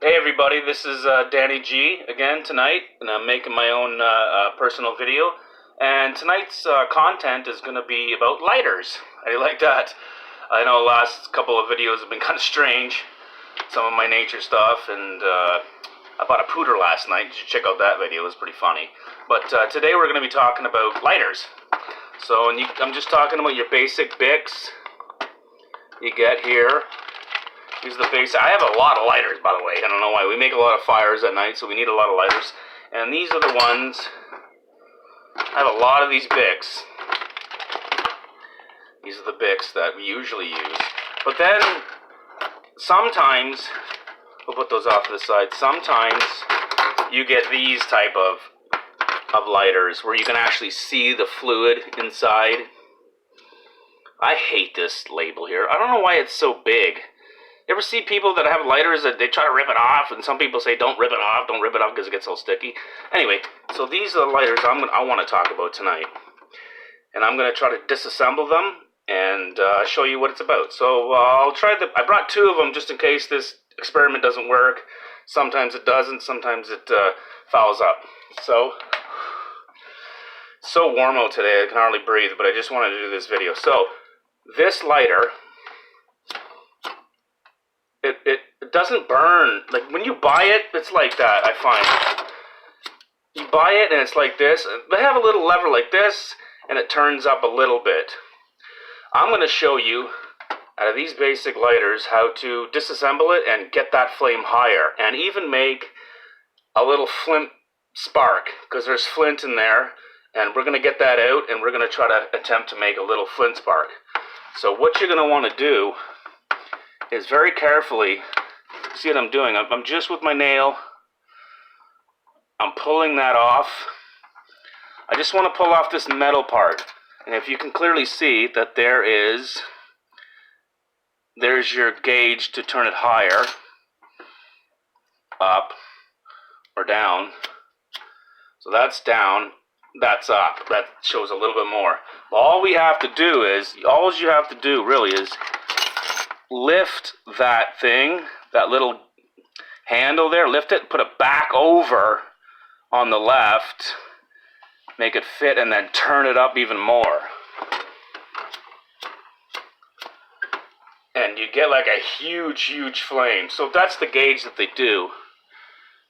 Hey everybody, this is Danny G again tonight, and I'm making my own personal video. And tonight's content is going to be about lighters. How do you like that? I know the last couple of videos have been kind of strange, some of my nature stuff, and I bought a pooter last night. You should check out that video, it was pretty funny. But today we're going to be talking about lighters. So I'm just talking about your basic Bics you get here. These are the basic. I have a lot of lighters, by the way. I don't know why. We make a lot of fires at night, so we need a lot of lighters. And these are the ones. I have a lot of these Bics. These are the Bics that we usually use. But then, sometimes, we'll put those off to the side. Sometimes you get these type of lighters where you can actually see the fluid inside. I hate this label here. I don't know why it's so big. You ever see people that have lighters that they try to rip it off, and some people say don't rip it off because it gets all sticky. Anyway, so these are the lighters I want to talk about tonight. And I'm going to try to disassemble them and show you what it's about. So I brought two of them just in case this experiment doesn't work. Sometimes it doesn't, sometimes it fouls up. So warm out today, I can hardly breathe, but I just wanted to do this video. So, this lighter, it doesn't burn. Like, when you buy it, it's like that, I find. You buy it and it's like this. They have a little lever like this, and it turns up a little bit. I'm going to show you, out of these basic lighters, how to disassemble it and get that flame higher. And even make a little flint spark, because there's flint in there. And we're going to get that out, and we're going to try to attempt to make a little flint spark. So what you're going to want to do is very carefully, see what I'm doing, I'm just with my nail, I'm pulling that off. I just want to pull off this metal part. And if you can clearly see that there's your gauge to turn it higher, up, or down. So that's down, that's up. That shows a little bit more. All you have to do really is lift that thing, that little handle there, lift it, put it back over on the left, make it fit, and then turn it up even more. And you get like a huge flame. So that's the gauge that they do.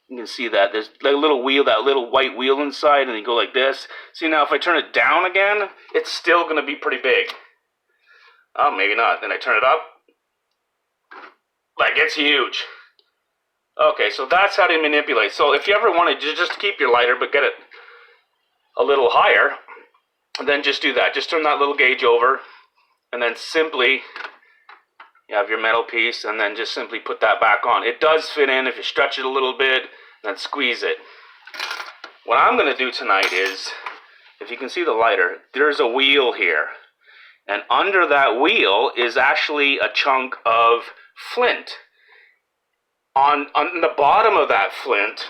You can see that there's a little wheel, that little white wheel inside, and you go like this. See, now if I turn it down again, it's still going to be pretty big. Oh, maybe not. Then I turn it up. Like, it's huge. Okay, so that's how to manipulate. So if you ever wanted to just keep your lighter, but get it a little higher, then just do that. Just turn that little gauge over, and then simply, you have your metal piece, and then just simply put that back on. It does fit in if you stretch it a little bit, then squeeze it. What I'm going to do tonight is, if you can see the lighter, there's a wheel here. And under that wheel is actually a chunk of flint. On the bottom of that flint,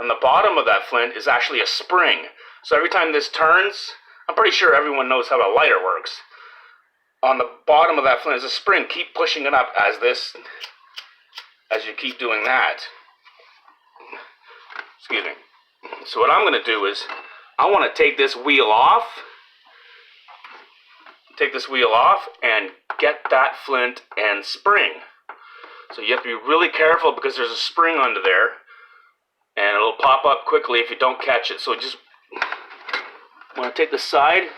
on the bottom of that flint is actually a spring. So every time this turns, I'm pretty sure everyone knows how a lighter works. On the bottom of that flint is a spring. Keep pushing it up as you keep doing that. Excuse me. So what I'm going to do is, I want to take this wheel off. Take this wheel off and get that flint and spring. So you have to be really careful because there's a spring under there, and it'll pop up quickly if you don't catch it. So just want to take the side,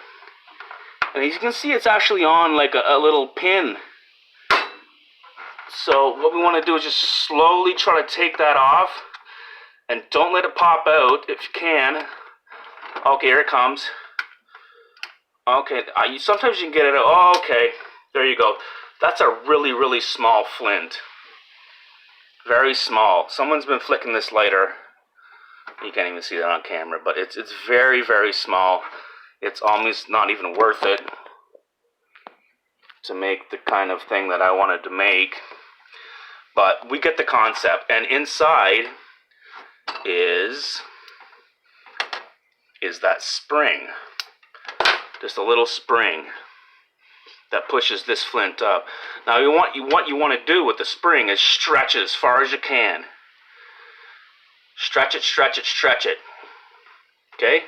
and as you can see, it's actually on like a little pin. So what we want to do is just slowly try to take that off, and don't let it pop out if you can. Okay, here it comes. Okay, sometimes you can get it out. Oh, okay, there you go. That's a really small flint. Very small. Someone's been flicking this lighter. You can't even see that on camera, but it's very small. It's almost not even worth it to make the kind of thing that I wanted to make. But we get the concept. And inside is that spring. Just a little spring. that pushes this flint up. Now what you want to do with the spring is stretch it as far as you can. Stretch it, stretch it, stretch it. Okay?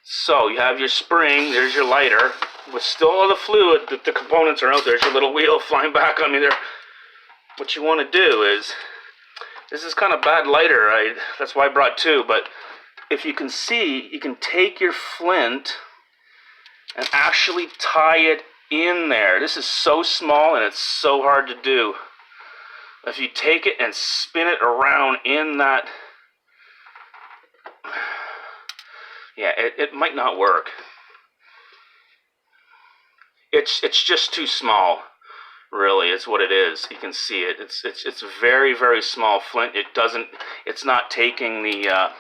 So you have your spring, there's your lighter, with still all the fluid, the components are out there. There's your little wheel flying back on me there. What you want to do is, this is kind of bad lighter, that's why I brought two, but if you can see, you can take your flint and actually tie it in there. This is so small and it's so hard to do. If you take it and spin it around in that, yeah, it might not work. It's just too small, really, is what it is. You can see it. It's very, very small flint. It's not taking the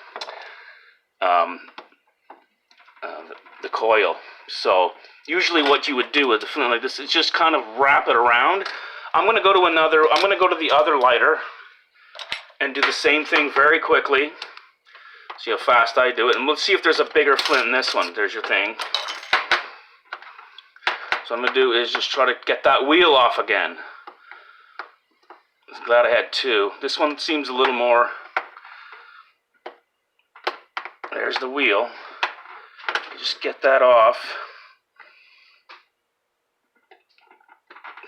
coil. So usually what you would do with the flint like this is just kind of wrap it around. I'm going to go to the other lighter and do the same thing very quickly. See how fast I do it, and let's see if there's a bigger flint in this one. There's your thing. So what I'm going to do is just try to get that wheel off again. I'm glad I had two. This one seems a little more. There's the wheel. Just get that off.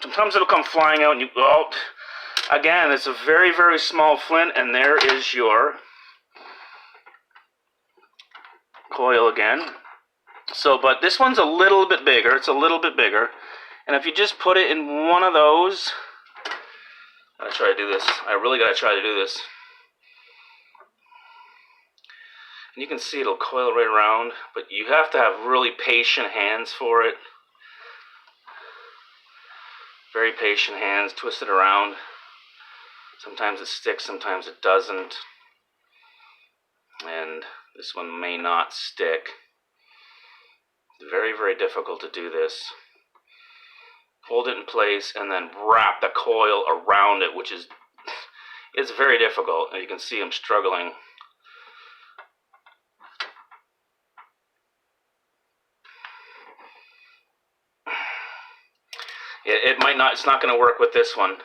Sometimes it'll come flying out and you, oh, again, it's a very, very small flint, and there is your coil again. So, but this one's a little bit bigger. It's a little bit bigger. And if you just put it in one of those, I gotta try to do this. I really gotta try to do this. And you can see it'll coil right around, but you have to have really patient hands for it. Very patient hands, twist it around. Sometimes it sticks, sometimes it doesn't. And this one may not stick. It's very, very difficult to do this. Hold it in place and then wrap the coil around it, which is, it's very difficult. And you can see I'm struggling. It's not going to work with this one.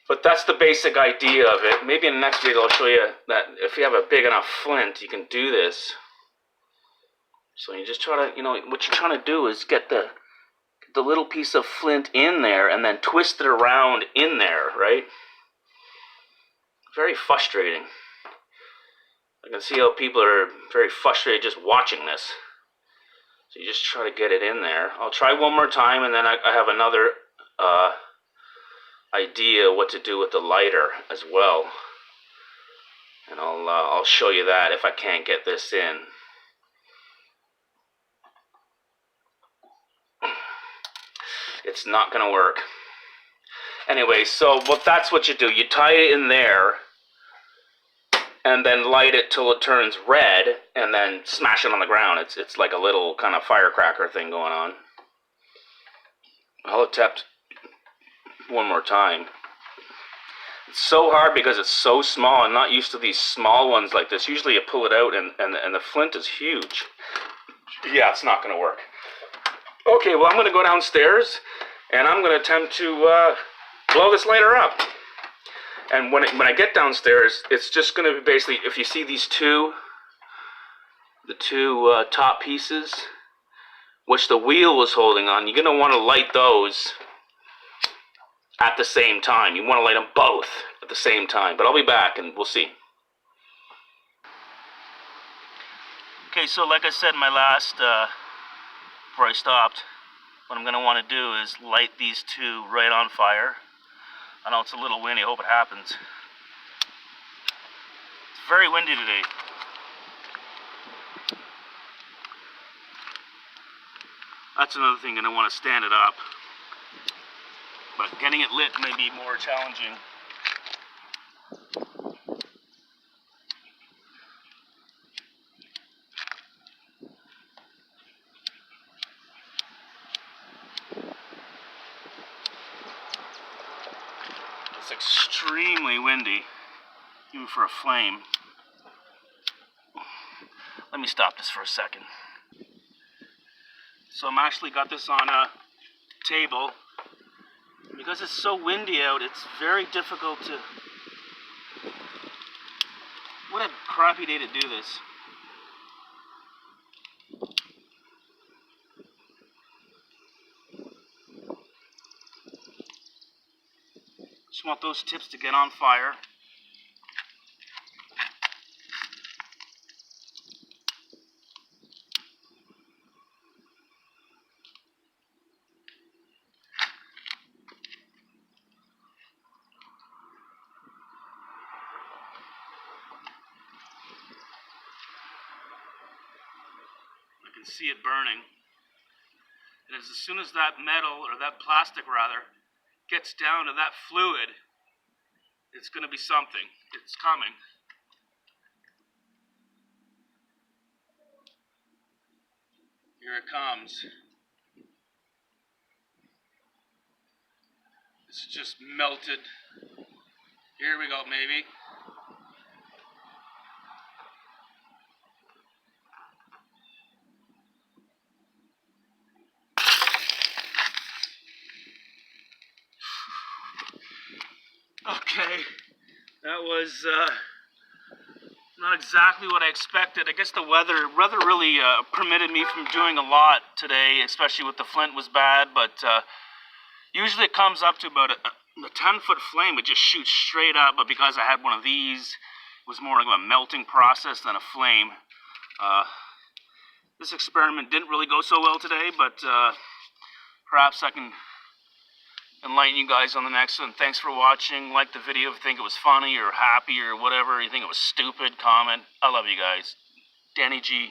But that's the basic idea of it. Maybe in the next video I'll show you that if you have a big enough flint, you can do this. So you just try to, what you're trying to do is get the little piece of flint in there and then twist it around in there, right? Very frustrating. I can see how people are very frustrated just watching this. So you just try to get it in there. I'll try one more time, and then I have another idea what to do with the lighter as well. And I'll show you that if I can't get this in. It's not going to work. Anyway, so that's what you do. You tie it in there, and then light it till it turns red, and then smash it on the ground. It's like a little kind of firecracker thing going on. I'll attempt one more time. It's so hard because it's so small. I'm not used to these small ones like this. Usually you pull it out and the flint is huge. Yeah, it's not going to work. Okay, well, I'm going to go downstairs, and I'm going to attempt to blow this lighter up. And when I get downstairs, it's just going to be basically, if you see these the two top pieces, which the wheel was holding on, you're going to want to light those at the same time. You want to light them both at the same time. But I'll be back, and we'll see. Okay, so like I said in my last, before I stopped, what I'm going to want to do is light these two right on fire. I know it's a little windy, I hope it happens. It's very windy today. That's another thing, and I want to stand it up. But getting it lit may be more challenging. It's extremely windy, even for a flame. Let me stop this for a second. So I'm actually got this on a table. Because it's so windy out, it's very difficult to... What a crappy day to do this. Just want those tips to get on fire. I can see it burning. And as soon as that metal, or that plastic rather, gets down to that fluid, it's going to be something. It's coming. Here it comes. It's just melted. Here we go, maybe. Okay, that was not exactly what I expected. I guess the weather really permitted me from doing a lot today, especially with the flint was bad, but usually it comes up to about a 10-foot flame. It just shoots straight up, but because I had one of these, it was more like a melting process than a flame. This experiment didn't really go so well today, but perhaps I can enlighten you guys on the next one. Thanks for watching. Like the video if you think it was funny or happy or whatever. You think it was stupid, comment. I love you guys. Danny G.